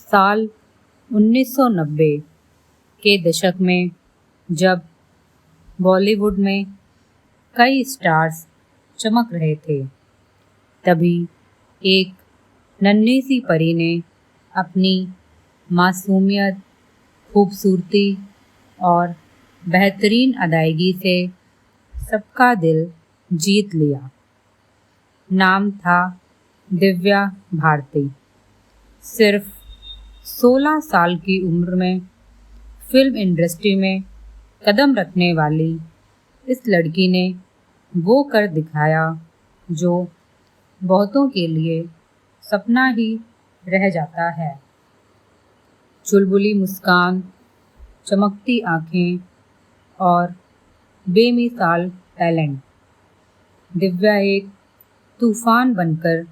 साल 1990 के दशक में जब बॉलीवुड में कई स्टार्स चमक रहे थे, तभी एक नन्ही सी परी ने अपनी मासूमियत, खूबसूरती और बेहतरीन अदायगी से सबका दिल जीत लिया। नाम था दिव्या भारती। सिर्फ 16 साल की उम्र में फिल्म इंडस्ट्री में कदम रखने वाली इस लड़की ने वो कर दिखाया जो बहुतों के लिए सपना ही रह जाता है। चुलबुली मुस्कान, चमकती आँखें और बेमिसाल टैलेंट। दिव्या एक तूफान बनकर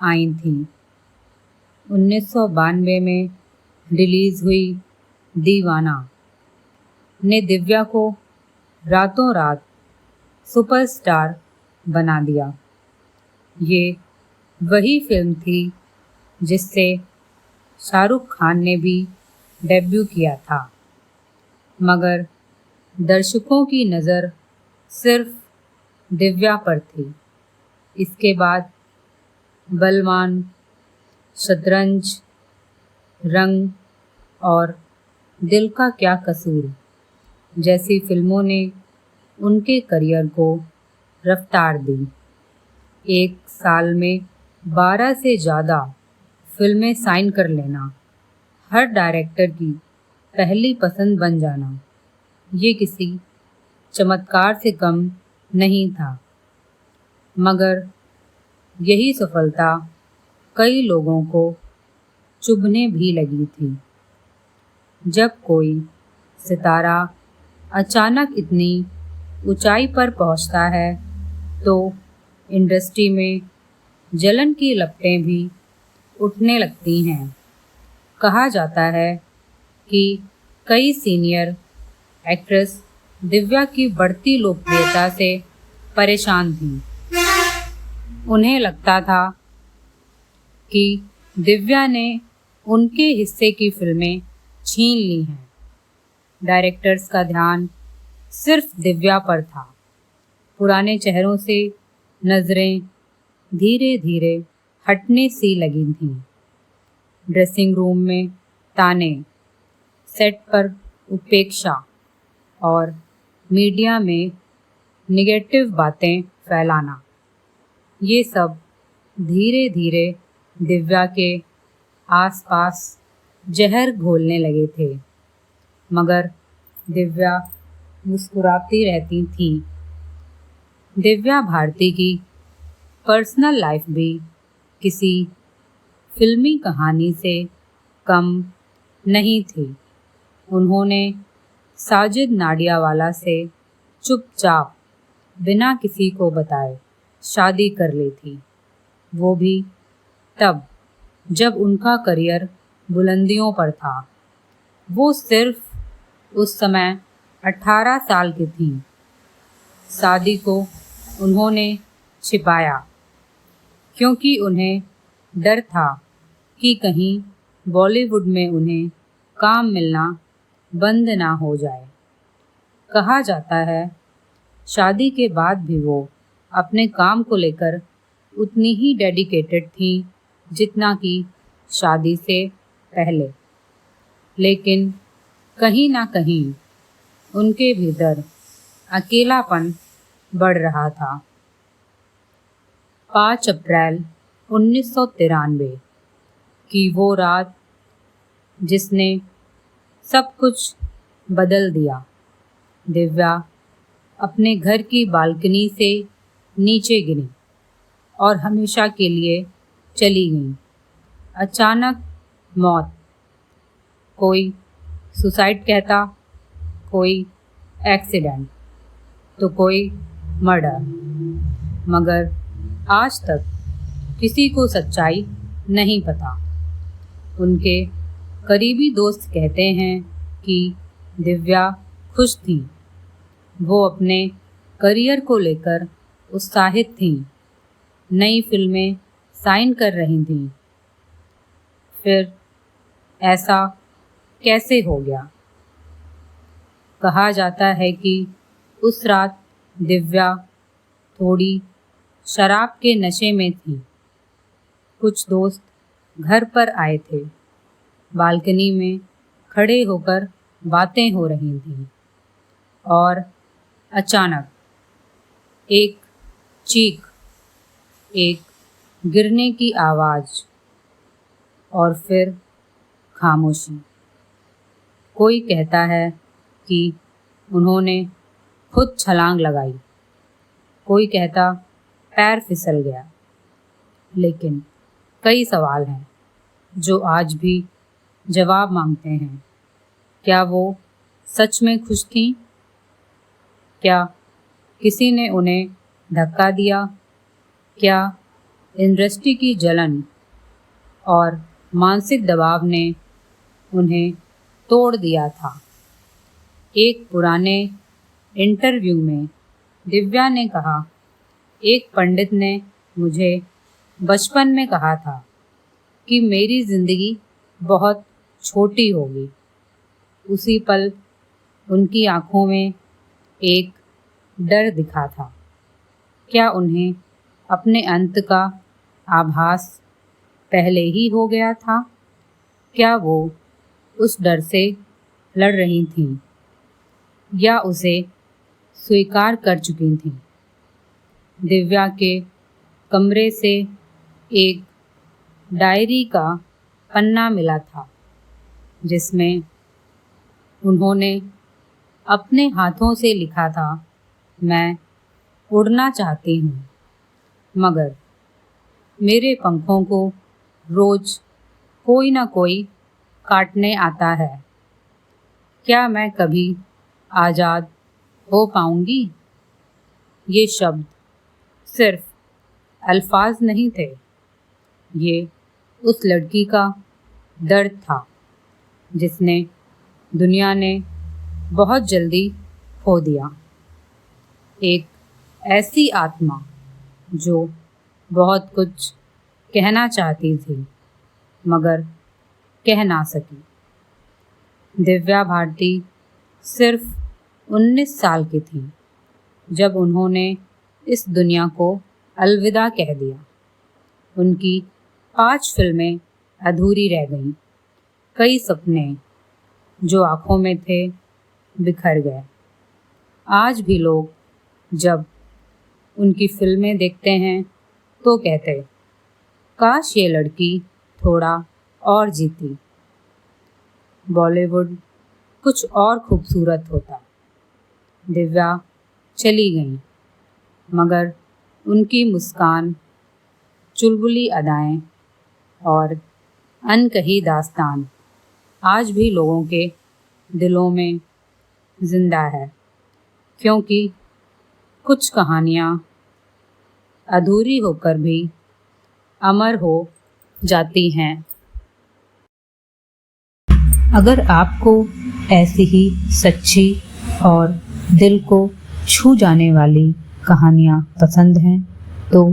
आई थी। 1992 में रिलीज़ हुई दीवाना ने दिव्या को रातों रात सुपरस्टार बना दिया। ये वही फिल्म थी जिससे शाहरुख खान ने भी डेब्यू किया था, मगर दर्शकों की नज़र सिर्फ दिव्या पर थी। इसके बाद बलवान, शतरंज, रंग और दिल का क्या कसूर जैसी फिल्मों ने उनके करियर को रफ्तार दी। एक साल में 12 से ज़्यादा फिल्में साइन कर लेना, हर डायरेक्टर की पहली पसंद बन जाना, ये किसी चमत्कार से कम नहीं था। मगर यही सफलता कई लोगों को चुभने भी लगी थी। जब कोई सितारा अचानक इतनी ऊंचाई पर पहुंचता है तो इंडस्ट्री में जलन की लपटें भी उठने लगती हैं। कहा जाता है कि कई सीनियर एक्ट्रेस दिव्या की बढ़ती लोकप्रियता से परेशान थीं। उन्हें लगता था कि दिव्या ने उनके हिस्से की फिल्में छीन ली हैं। डायरेक्टर्स का ध्यान सिर्फ दिव्या पर था। पुराने चेहरों से नज़रें धीरे धीरे हटने सी लगी थीं। ड्रेसिंग रूम में ताने, सेट पर उपेक्षा और मीडिया में नेगेटिव बातें फैलाना, ये सब धीरे धीरे दिव्या के आसपास जहर घोलने लगे थे। मगर दिव्या मुस्कुराती रहती थी। दिव्या भारती की पर्सनल लाइफ भी किसी फिल्मी कहानी से कम नहीं थी। उन्होंने साजिद नाडियावाला से चुपचाप बिना किसी को बताए शादी कर ली थी, वो भी तब जब उनका करियर बुलंदियों पर था। वो सिर्फ उस समय 18 साल की थीं। शादी को उन्होंने छिपाया क्योंकि उन्हें डर था कि कहीं बॉलीवुड में उन्हें काम मिलना बंद ना हो जाए। कहा जाता है शादी के बाद भी वो अपने काम को लेकर उतनी ही डेडिकेटेड थी जितना कि शादी से पहले। लेकिन कहीं ना कहीं उनके भीतर अकेलापन बढ़ रहा था। 5 अप्रैल 1993 की वो रात जिसने सब कुछ बदल दिया। दिव्या अपने घर की बालकनी से नीचे गिरी और हमेशा के लिए चली गई। अचानक मौत। कोई सुसाइड कहता, कोई एक्सीडेंट, तो कोई मर्डर। मगर आज तक किसी को सच्चाई नहीं पता। उनके करीबी दोस्त कहते हैं कि दिव्या खुश थी। वो अपने करियर को लेकर उत्साहित थीं, नई फिल्में साइन कर रही थीं। फिर ऐसा कैसे हो गया? कहा जाता है कि उस रात दिव्या थोड़ी शराब के नशे में थी। कुछ दोस्त घर पर आए थे। बालकनी में खड़े होकर बातें हो रही थीं और अचानक एक चीख, एक गिरने की आवाज़ और फिर खामोशी। कोई कहता है कि उन्होंने खुद छलांग लगाई, कोई कहता पैर फिसल गया। लेकिन कई सवाल हैं जो आज भी जवाब मांगते हैं। क्या वो सच में खुश थीं? क्या किसी ने उन्हें धक्का दिया? क्या इंडस्ट्री की जलन और मानसिक दबाव ने उन्हें तोड़ दिया था? एक पुराने इंटरव्यू में दिव्या ने कहा, एक पंडित ने मुझे बचपन में कहा था कि मेरी ज़िंदगी बहुत छोटी होगी। उसी पल उनकी आँखों में एक डर दिखा था। क्या उन्हें अपने अंत का आभास पहले ही हो गया था? क्या वो उस डर से लड़ रही थीं या उसे स्वीकार कर चुकी थीं? दिव्या के कमरे से एक डायरी का पन्ना मिला था जिसमें उन्होंने अपने हाथों से लिखा था, मैं उड़ना चाहती हूँ मगर मेरे पंखों को रोज कोई ना कोई काटने आता है। क्या मैं कभी आज़ाद हो पाऊंगी? ये शब्द सिर्फ अल्फाज नहीं थे, ये उस लड़की का दर्द था जिसने दुनिया ने बहुत जल्दी खो दिया। एक ऐसी आत्मा जो बहुत कुछ कहना चाहती थी मगर कह ना सकी। दिव्या भारती सिर्फ 19 साल की थी जब उन्होंने इस दुनिया को अलविदा कह दिया। उनकी 5 फिल्में अधूरी रह गईं। कई सपने जो आँखों में थे बिखर गए। आज भी लोग जब उनकी फिल्में देखते हैं तो कहते, काश ये लड़की थोड़ा और जीती, बॉलीवुड कुछ और खूबसूरत होता। दिव्या चली गईं मगर उनकी मुस्कान, चुलबुली अदाएं और अनकही दास्तान आज भी लोगों के दिलों में जिंदा है, क्योंकि कुछ कहानियाँ अधूरी होकर भी अमर हो जाती हैं। अगर आपको ऐसी ही सच्ची और दिल को छू जाने वाली कहानियाँ पसंद हैं तो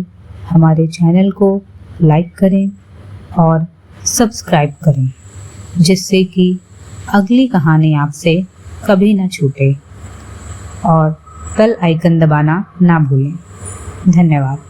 हमारे चैनल को लाइक करें और सब्सक्राइब करें, जिससे कि अगली कहानी आपसे कभी ना छूटे, और बेल आइकन दबाना ना भूलें। धन्यवाद।